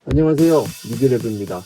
안녕하세요, 리드랩입니다.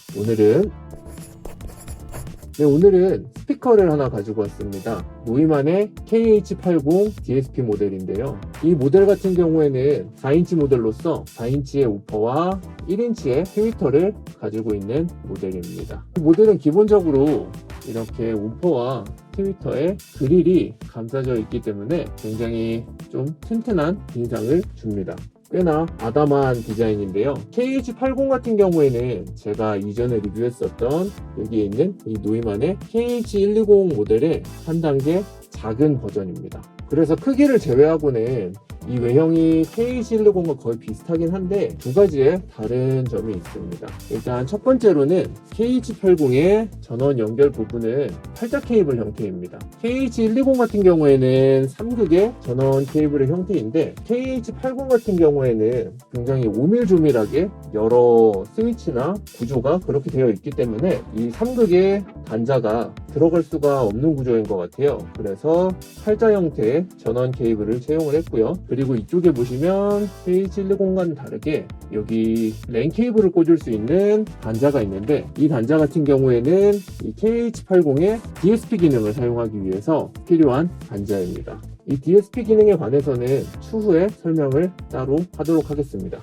오늘은 스피커를 하나 가지고 왔습니다. 노이만의 KH80 DSP 모델인데요. 이 모델 같은 경우에는 4인치 모델로서 4인치의 우퍼와 1인치의 트위터를 가지고 있는 모델입니다. 이 모델은 기본적으로 이렇게 우퍼와 트위터에 그릴이 감싸져 있기 때문에 굉장히 좀 튼튼한 인상을 줍니다. 꽤나 아담한 디자인인데요. KH80 같은 경우에는 제가 이전에 리뷰했었던 여기에 있는 이 노이만의 KH120 모델의 한 단계 작은 버전입니다. 그래서 크기를 제외하고는 이 외형이 KH120과 거의 비슷하긴 한데 두 가지의 다른 점이 있습니다. 일단 첫 번째로는 KH80의 전원 연결 부분은 팔자 케이블 형태입니다. KH120 같은 경우에는 3극의 전원 케이블의 형태인데 KH80 같은 경우에는 굉장히 오밀조밀하게 여러 스위치나 구조가 그렇게 되어 있기 때문에 이 3극의 단자가 들어갈 수가 없는 구조인 것 같아요. 그래서 팔자 형태의 전원 케이블을 채용을 했고요. 그리고 이쪽에 보시면 KH120과는 다르게 여기 랜 케이블을 꽂을 수 있는 단자가 있는데 이 단자 같은 경우에는 이 KH80의 DSP 기능을 사용하기 위해서 필요한 단자입니다. 이 DSP 기능에 관해서는 추후에 설명을 따로 하도록 하겠습니다.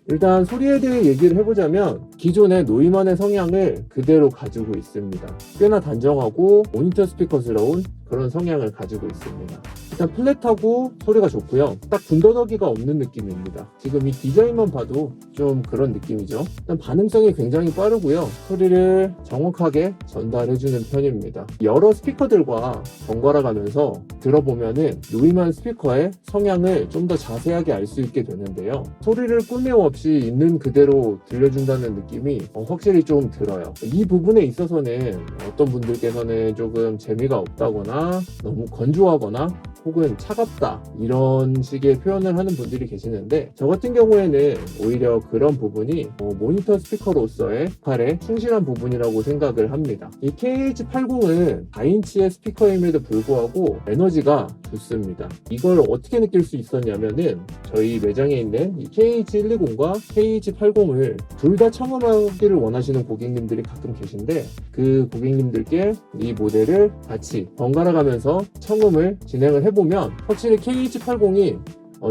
일단 소리에 대해 얘기를 해보자면 기존의 노이만의 성향을 그대로 가지고 있습니다. 꽤나 단정하고 모니터 스피커스러운 그런 성향을 가지고 있습니다. 일단 플랫하고 소리가 좋고요. 딱 군더더기가 없는 느낌입니다. 지금 이 디자인만 봐도 좀 그런 느낌이죠. 일단 반응성이 굉장히 빠르고요. 소리를 정확하게 전달해주는 편입니다. 여러 스피커들과 번갈아 가면서 들어보면은 노이만 스피커의 성향을 좀 더 자세하게 알 수 있게 되는데요. 소리를 꾸밈 없이 있는 그대로 들려준다는 느낌이 확실히 좀 들어요. 이 부분에 있어서는 어떤 분들께서는 조금 재미가 없다거나 너무 건조하거나 혹은 차갑다 이런 식의 표현을 하는 분들이 계시는데 저 같은 경우에는 오히려 그런 부분이 모니터 스피커로서의 역할에 충실한 부분이라고 생각을 합니다. 이 KH80은 4인치의 스피커임에도 불구하고 에너지가 좋습니다. 이걸 어떻게 느낄 수 있었냐면은 저희 매장에 있는 이 KH120과 KH80을 둘 다 청음하기를 원하시는 고객님들이 가끔 계신데 그 고객님들께 이 모델을 같이 번갈아 가면서 청음을 진행을 해보면 확실히 KH80이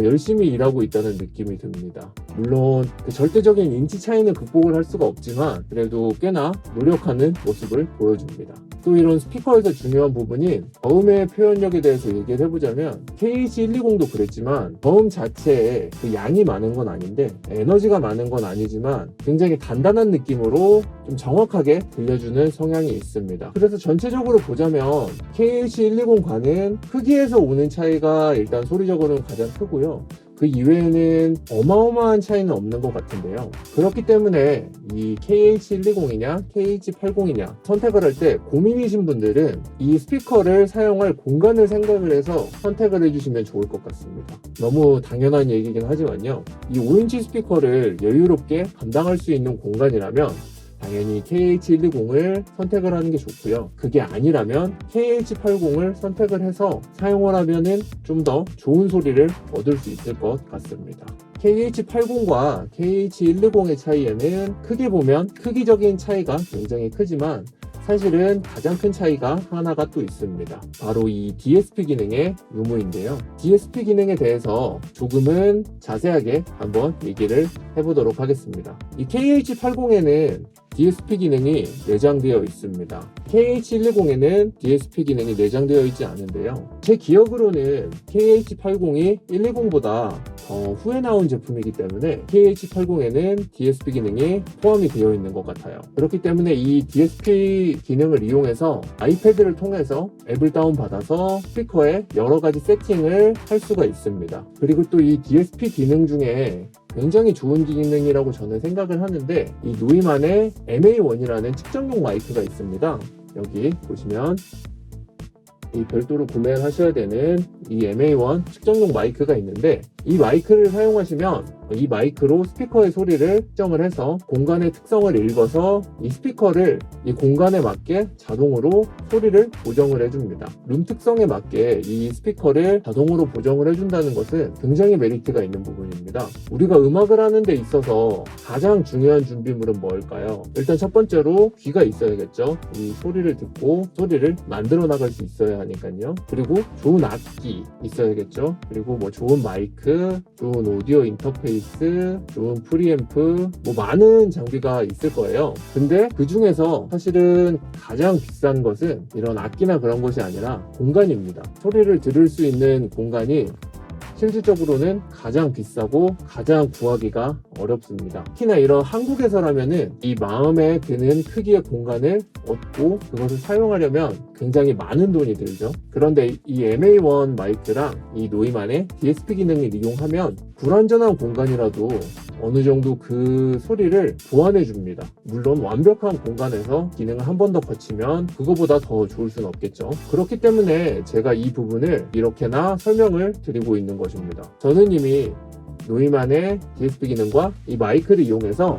열심히 일하고 있다는 느낌이 듭니다. 물론 그 절대적인 인치 차이는 극복을 할 수가 없지만 그래도 꽤나 노력하는 모습을 보여줍니다. 또 이런 스피커에서 중요한 부분인 저음의 표현력에 대해서 얘기를 해보자면 KH120도 그랬지만 저음 자체에 그 양이 많은 건 아닌데 에너지가 많은 건 아니지만 굉장히 단단한 느낌으로 좀 정확하게 들려주는 성향이 있습니다. 그래서 전체적으로 보자면 KH120과는 크기에서 오는 차이가 일단 소리적으로는 가장 크고요. 그 이외에는 어마어마한 차이는 없는 것 같은데요. 그렇기 때문에 이 KH120이냐 KH80이냐 선택을 할 때 고민이신 분들은 이 스피커를 사용할 공간을 생각을 해서 선택을 해주시면 좋을 것 같습니다. 너무 당연한 얘기긴 하지만요. 이 5인치 스피커를 여유롭게 감당할 수 있는 공간이라면 당연히 KH120을 선택을 하는 게 좋고요. 그게 아니라면 KH80을 선택을 해서 사용을 하면은 좀 더 좋은 소리를 얻을 수 있을 것 같습니다. KH80과 KH120의 차이에는 크게 보면 크기적인 차이가 굉장히 크지만 사실은 가장 큰 차이가 하나가 또 있습니다. 바로 이 DSP 기능의 유무인데요. DSP 기능에 대해서 조금은 자세하게 한번 얘기를 해보도록 하겠습니다. 이 KH80에는 DSP 기능이 내장되어 있습니다. KH120에는 DSP 기능이 내장되어 있지 않은데요. 제 기억으로는 KH80이 120보다 더 후에 나온 제품이기 때문에 KH80에는 DSP 기능이 포함이 되어 있는 것 같아요. 그렇기 때문에 이 DSP 기능을 이용해서 아이패드를 통해서 앱을 다운받아서 스피커에 여러 가지 세팅을 할 수가 있습니다. 그리고 또 이 DSP 기능 중에 굉장히 좋은 기능이라고 저는 생각을 하는데 이 노이만의 MA1이라는 측정용 마이크가 있습니다. 여기 보시면 이 별도로 구매를 하셔야 되는 이 MA1 측정용 마이크가 있는데 이 마이크를 사용하시면 이 마이크로 스피커의 소리를 측정을 해서 공간의 특성을 읽어서 이 스피커를 이 공간에 맞게 자동으로 소리를 보정을 해줍니다. 룸 특성에 맞게 이 스피커를 자동으로 보정을 해준다는 것은 굉장히 메리트가 있는 부분입니다. 우리가 음악을 하는 데 있어서 가장 중요한 준비물은 뭘까요? 일단 첫 번째로 귀가 있어야겠죠. 이 소리를 듣고 소리를 만들어 나갈 수 있어야 하니까요. 그리고 좋은 악기 있어야겠죠. 그리고 뭐 좋은 마이크, 좋은 오디오 인터페이스, 좋은 프리앰프, 뭐 많은 장비가 있을 거예요. 근데 그 중에서 사실은 가장 비싼 것은 이런 악기나 그런 것이 아니라 공간입니다. 소리를 들을 수 있는 공간이 실질적으로는 가장 비싸고 가장 구하기가 어렵습니다. 특히나 이런 한국에서라면은 이 마음에 드는 크기의 공간을 얻고 그것을 사용하려면 굉장히 많은 돈이 들죠. 그런데 이 MA1 마이크랑 이 노이만의 DSP 기능을 이용하면 불완전한 공간이라도 어느 정도 그 소리를 보완해 줍니다. 물론 완벽한 공간에서 기능을 한 번 더 거치면 그거보다 더 좋을 수는 없겠죠. 그렇기 때문에 제가 이 부분을 이렇게나 설명을 드리고 있는 것입니다. 저는 이미 노이만의 DSP 기능과 이 마이크를 이용해서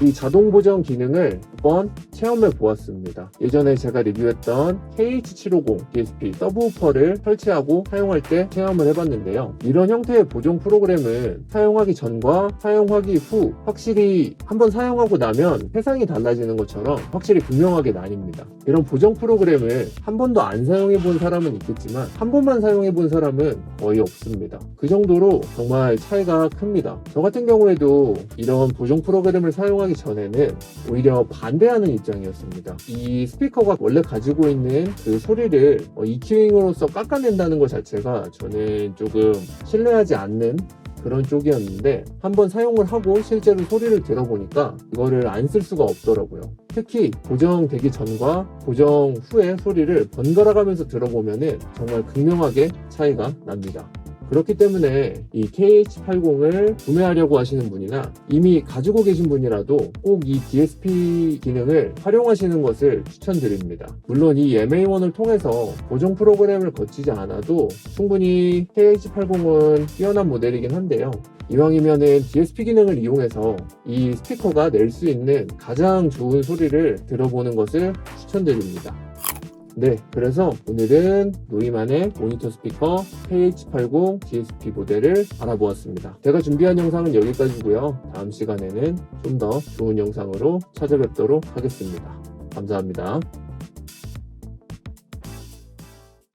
이 자동 보정 기능을 한번 체험해 보았습니다. 예전에 제가 리뷰했던 KH750 DSP 서브우퍼를 설치하고 사용할 때 체험을 해봤는데요. 이런 형태의 보정 프로그램은 사용하기 전과 사용하기 후 확실히 한번 사용하고 나면 세상이 달라지는 것처럼 확실히 분명하게 나뉩니다. 이런 보정 프로그램을 한 번도 안 사용해 본 사람은 있겠지만 한 번만 사용해 본 사람은 거의 없습니다. 그 정도로 정말 차이가 큽니다. 저 같은 경우에도 이런 보정 프로그램을 사용하기 전에는 오히려 반대하는 입장이었습니다. 이 스피커가 원래 가지고 있는 그 소리를 EQ잉으로써 깎아낸다는 것 자체가 저는 조금 신뢰하지 않는 그런 쪽이었는데 한번 사용을 하고 실제로 소리를 들어보니까 이거를 안 쓸 수가 없더라고요. 특히 보정되기 전과 보정 후의 소리를 번갈아 가면서 들어보면은 정말 극명하게 차이가 납니다. 그렇기 때문에 이 KH80을 구매하려고 하시는 분이나 이미 가지고 계신 분이라도 꼭 이 DSP 기능을 활용하시는 것을 추천드립니다. 물론 이 MA1을 통해서 보정 프로그램을 거치지 않아도 충분히 KH80은 뛰어난 모델이긴 한데요. 이왕이면은 DSP 기능을 이용해서 이 스피커가 낼 수 있는 가장 좋은 소리를 들어보는 것을 추천드립니다. 네, 그래서 오늘은 노이만의 모니터 스피커 KH80 DSP 모델을 알아보았습니다. 제가 준비한 영상은 여기까지고요. 다음 시간에는 좀 더 좋은 영상으로 찾아뵙도록 하겠습니다. 감사합니다.